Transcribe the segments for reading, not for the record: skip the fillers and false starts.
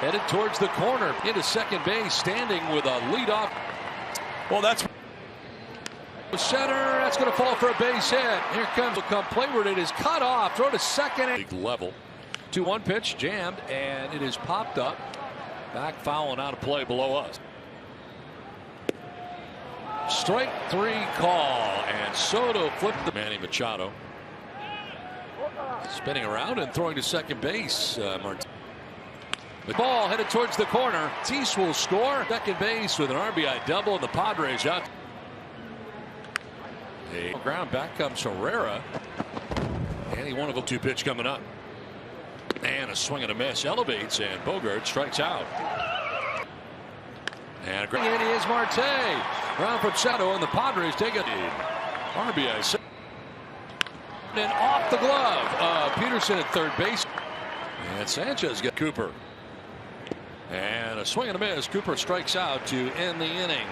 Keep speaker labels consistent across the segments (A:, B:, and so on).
A: headed towards the corner into second base, standing with a leadoff. Well, that's center. That's going to fall for a base hit. Here comes Playward. It is cut off. Throw to second. Big level. 2-1 pitch jammed, and it is popped up. Back foul and out of play below us. Strike 3 call, and Soto flipped the Manny Machado. Spinning around and throwing to second base. The ball headed towards the corner. Tatis will score. Second base with an RBI double, and the Padres out. Ground back comes Herrera. And he won a 2 pitch coming up. And a swing and a miss. Elevates, and Bogart strikes out. And it is Marte. Ground from Shadow, and the Padres take it. RBI. And off the glove. Peterson at third base. And Sanchez got Cooper. And a swing and a miss. Cooper strikes out to end the inning.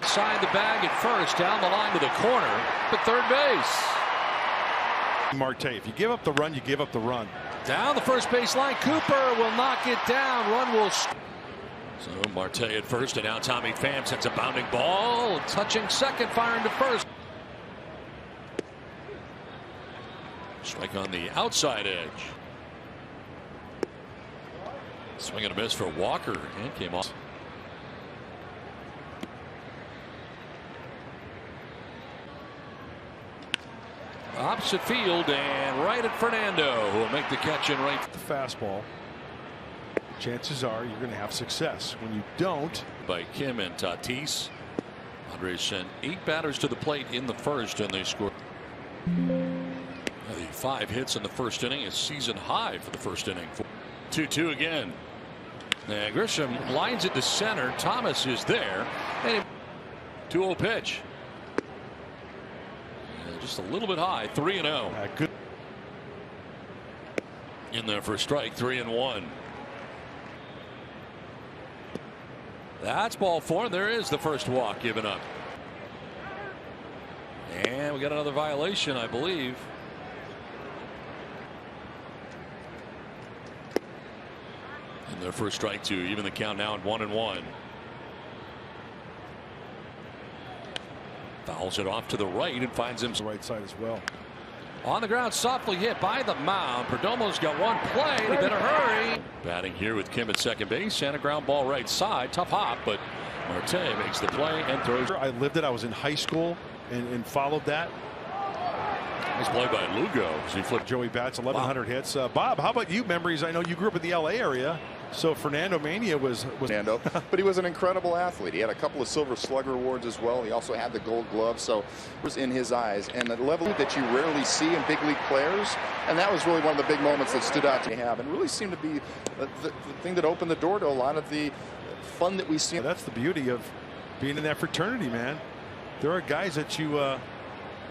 A: Side the bag at first, down the line to the corner, to third base.
B: Marte, if you give up the run, you give up the run.
A: Down the first base line, Cooper will knock it down. Run will. So Marte at first, and now Tommy Pham sends a bounding ball, touching second, firing to first. Strike on the outside edge. Swing and a miss for Walker, and came off. Opposite field, and right at Fernando, who will make the catch in right.
B: The fastball. Chances are you're going to have success. When you don't.
A: By Kim and Tatis. Padres sent 8 batters to the plate in the first, and they scored. The 5 hits in the first inning is season high for the first inning. 2-2 again. And Grisham lines it to center. Thomas is there. 2-0 pitch. Just a little bit high. 3-0.
B: Good.
A: In there for strike 3-1. That's ball 4. There is the first walk given up. And we got another violation, I believe. In their first strike 2, even the count now at 1-1. Fouls it off to the right and finds him.
B: The right side as well.
A: On the ground, softly hit by the mound. Perdomo's got one play. They better hurry. Batting here with Kim at second base, and a ground ball right side. Tough hop, but Marte makes the play and throws.
B: I lived it. I was in high school and followed that.
A: Nice play by Lugo as he flipped.
B: Joey Bats, 1,100 hits. Bob, how about you? Memories? I know you grew up in the L.A. area. So Fernando Mania was
C: Fernando, but he was an incredible athlete. He had a couple of Silver Slugger awards as well. He also had the Gold Glove, so it was in his eyes, and a level that you rarely see in big league players. And that was really one of the big moments that stood out to have, and really seemed to be the thing that opened the door to a lot of the fun that we see.
B: That's the beauty of being in that fraternity, man. There are guys that you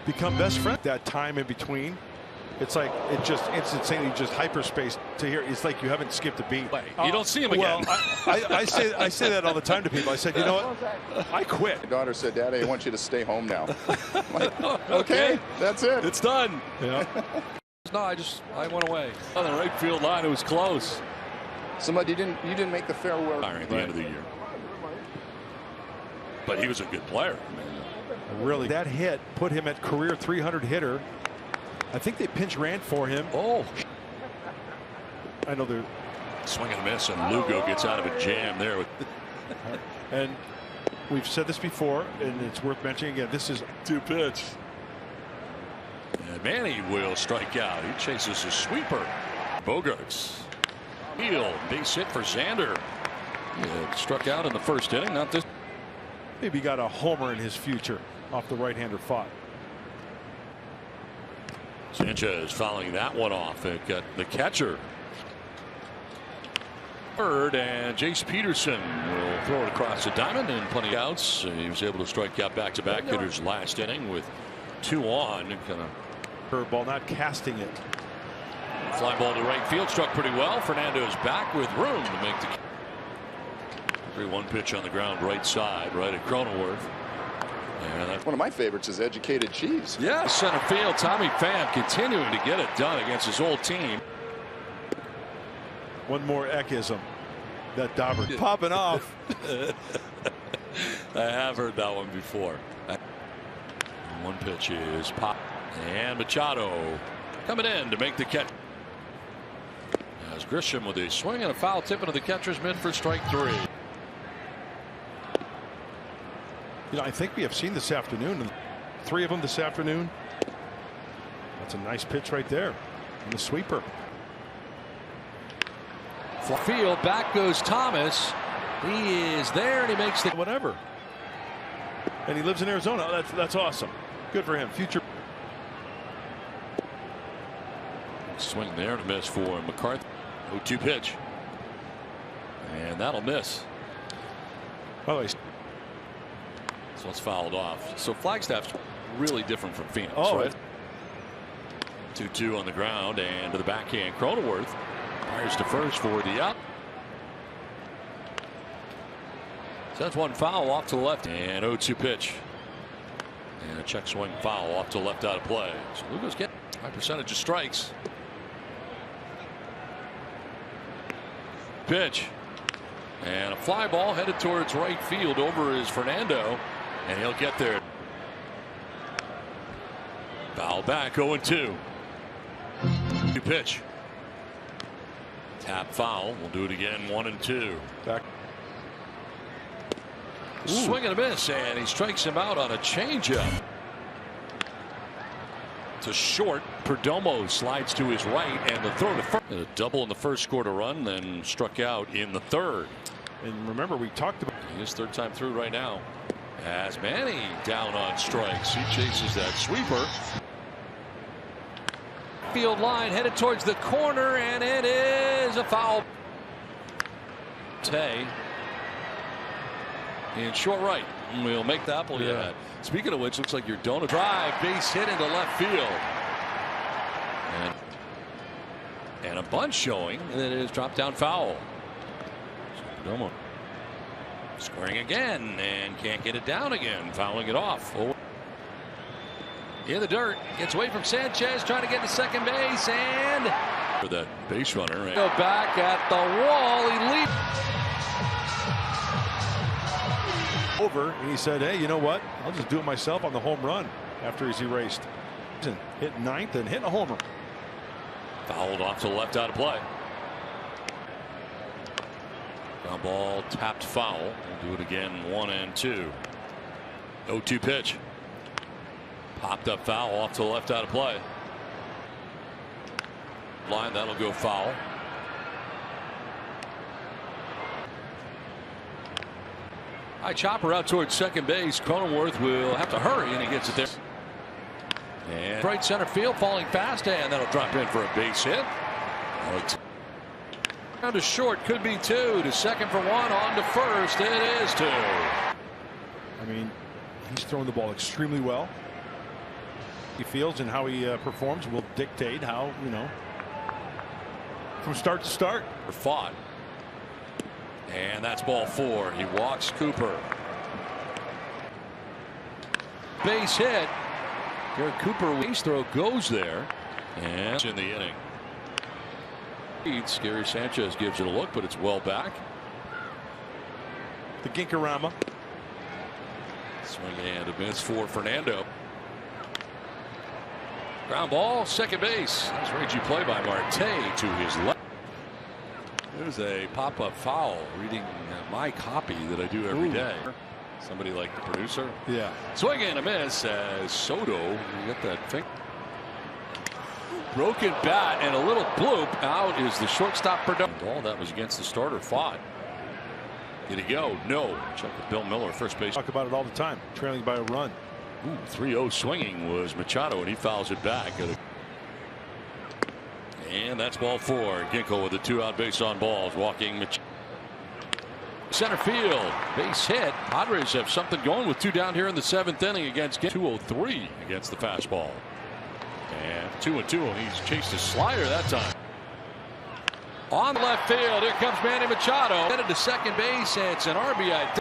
B: become best friends. That time in between. It's like it's insanely just hyperspace to here. It's like you haven't skipped a beat.
A: You don't see him again.
B: Well, I say that all the time to people. I said, you know what? I quit.
C: My daughter said, "Daddy, I want you to stay home now." Like, okay, that's it.
A: It's done.
B: Yeah.
A: No, I went away on the right field line. It was close.
C: Somebody you didn't make the farewell
A: at the end of the year. But he was a good player.
B: Really, that hit put him at career 300 hitter. I think they pinch ran for him.
A: Oh,
B: I know they're
A: swing and a miss, and Lugo gets out of a jam there.
B: And we've said this before, and it's worth mentioning again. This is
A: 2 pitch. And Manny will strike out. He chases a sweeper. Bogarts. Heel base hit for Xander. He struck out in the first inning. Not this.
B: Maybe got a homer in his future off the right-hander fought.
A: Sanchez following that one off. It got the catcher. Third, and Jace Peterson will throw it across the diamond, and plenty of outs. He was able to strike out back-to-back hitters last inning with 2 on. Kind of
B: curveball, not casting it.
A: Fly ball to right field, struck pretty well. Fernando's back with room to make the 3-1 pitch on the ground, right side, right at Cronenworth.
C: One of my favorites is Educated Cheese.
A: Yeah, center field. Tommy Pham continuing to get it done against his old team.
B: One more Eckism. That Dauber popping off.
A: I have heard that one before. One pitch is pop, and Machado coming in to make the catch. As Grisham with a swing and a foul tip into the catcher's mitt for strike 3.
B: You know, I think we have seen this afternoon, 3 of them this afternoon. That's a nice pitch right there. And the sweeper.
A: Field, back goes Thomas. He is there and he makes the
B: whatever. And he lives in Arizona. That's awesome. Good for him. Future.
A: Swing there to miss for McCarthy. 0-2 pitch. And that'll miss.
B: By the way,
A: so it's fouled off. So Flagstaff's really different from Phoenix.
B: Oh,
A: right? 2-2 on the ground and to the backhand. Cronenworth fires to first for the out. So that's one foul off to the left and 0-2 pitch. And a check swing foul off to the left out of play. So Lugo's getting high percentage of strikes. Pitch. And a fly ball headed towards right field over is Fernando. And he'll get there. Foul back 0-2. New pitch. Tap foul. We'll do it again 1-2.
B: Back.
A: Swing and a miss, and he strikes him out on a changeup. To short. Perdomo slides to his right, and the throw to first. A double in the first, scored a run, then struck out in the third.
B: And remember, we talked about
A: his third time through right now. As Manny down on strikes, he chases that sweeper. Field line headed towards the corner, and it is a foul. Tay in short right. We'll make the apple yet. Speaking of which, looks like your donut drive, base hit into left field. And a bunch showing that it is dropped down foul. So scoring again and can't get it down again, fouling it off. In the dirt, gets away from Sanchez, trying to get to second base, and for that base runner. Go back at the wall. He leaps
B: over, and he said, hey, you know what? I'll just do it myself on the home run after he's erased. Hit ninth and hit a homer.
A: Fouled off to the left out of play. Ground ball tapped foul. We'll do it again 1-2. 0-2 pitch. Popped up foul off to the left out of play. Line, that'll go foul. High chopper out towards second base. Cronenworth will have to hurry, and he gets it there. And right center field, falling fast, and that'll drop in for a base hit. Down to short, could be 2. To second for 1, on to first. It is 2.
B: I mean, he's throwing the ball extremely well. He feels and how he performs will dictate how, you know, from start to start.
A: Fought. And that's ball 4. He walks Cooper. Base hit. Garrett Cooper, base throw goes there. And it's in the inning. Gary Sanchez gives it a look, but it's well back.
B: The Ginkarama.
A: Swing and a miss for Fernando. Ground ball, second base. Nice rangy play by Marte to his left. There's a pop-up foul. Reading my copy that I do every day. Somebody like the producer.
B: Yeah.
A: Swing and a miss as Soto. You get that thing. Broken bat and a little bloop. Out is the shortstop Perdomo. Ball that was against the starter. Fought. Did he go? No. Check with Bill Miller, first base.
B: Talk about it all the time. Trailing by a run.
A: 3-0 swinging was Machado, and he fouls it back. And that's ball 4. Ginkel with a 2-out base on balls. Walking Machado. Center field. Base hit. Padres have something going with 2 down here in the 7th inning against 2-0-3 against the fastball. And 2-2, and he's chased his slider that time. On left field, here comes Manny Machado. Headed to second base, and it's an RBI.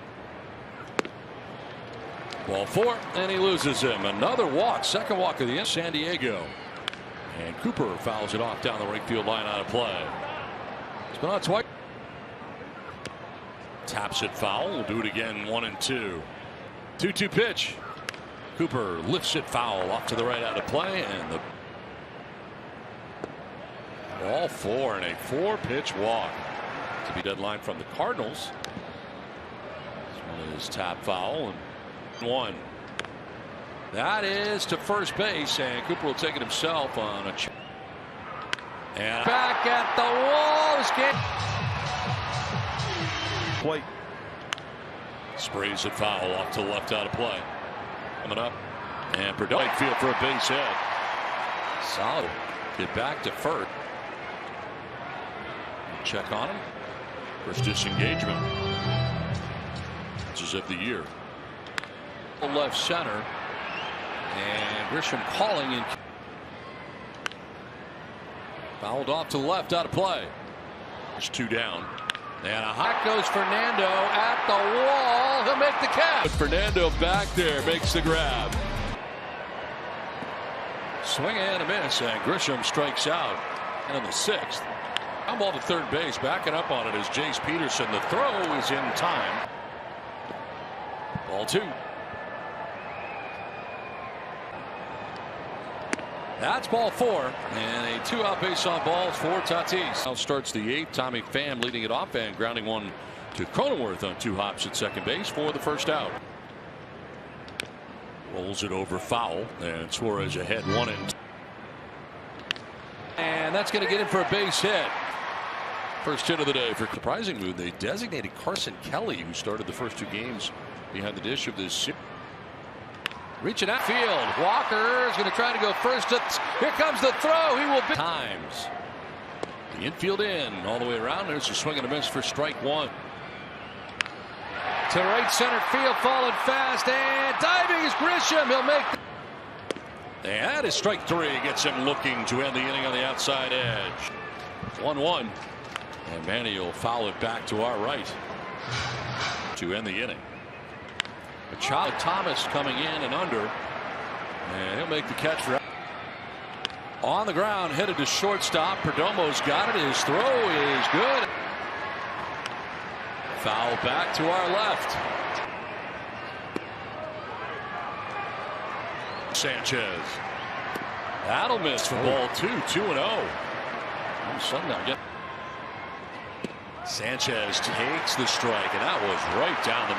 A: Ball 4, and he loses him. Another walk, second walk of the end. San Diego. And Cooper fouls it off down the right field line out of play. It's been on twice. Taps it foul. We'll do it again. 1-2. 2-2 pitch. Cooper lifts it foul off to the right out of play, and the ball 4 and a 4-pitch walk. To be deadline from the Cardinals. This one is tap foul and 1. That is to first base, and Cooper will take it himself on a and back at the wall.
B: Plate.
A: Sprays it foul off to the left out of play. Coming up, and Right field for a base hit. Solid. Get back to first. Check on him. First disengagement. This is of the year. Left center. And Grisham calling in. Fouled off to the left out of play. There's 2 down. And a hot goes Fernando at the wall. He'll make the catch. But Fernando back there makes the grab. Swing and a miss, and Grisham strikes out. And in the 6th. Ball to third base. Backing up on it is Jace Peterson. The throw is in time. Ball 2. That's ball 4, and a 2-out base on balls for Tatis. Now starts the 8th. Tommy Pham leading it off and grounding one to Cronenworth on 2 hops at second base for the first out. Rolls it over foul, and Suarez ahead 1-2. And that's going to get him for a base hit. First hit of the day for surprising move. They designated Carson Kelly, who started the first 2 games behind the dish of this series. Reaching out field. Walker is going to try to go first. Here comes the throw. He will be times. The infield in all the way around. There's a swing and a miss for strike 1. To right center field, falling fast and diving is Grisham. He'll make. And that is strike 3. Gets him looking to end the inning on the outside edge. 1-1. And Manny will foul it back to our right to end the inning. Machado Thomas coming in and under, and he'll make the catch for on the ground, headed to shortstop. Perdomo's got it. His throw is good. Foul back to our left. Sanchez. That'll miss for ball 2. 2-0. All of a sudden now Sanchez takes the strike, and that was right down the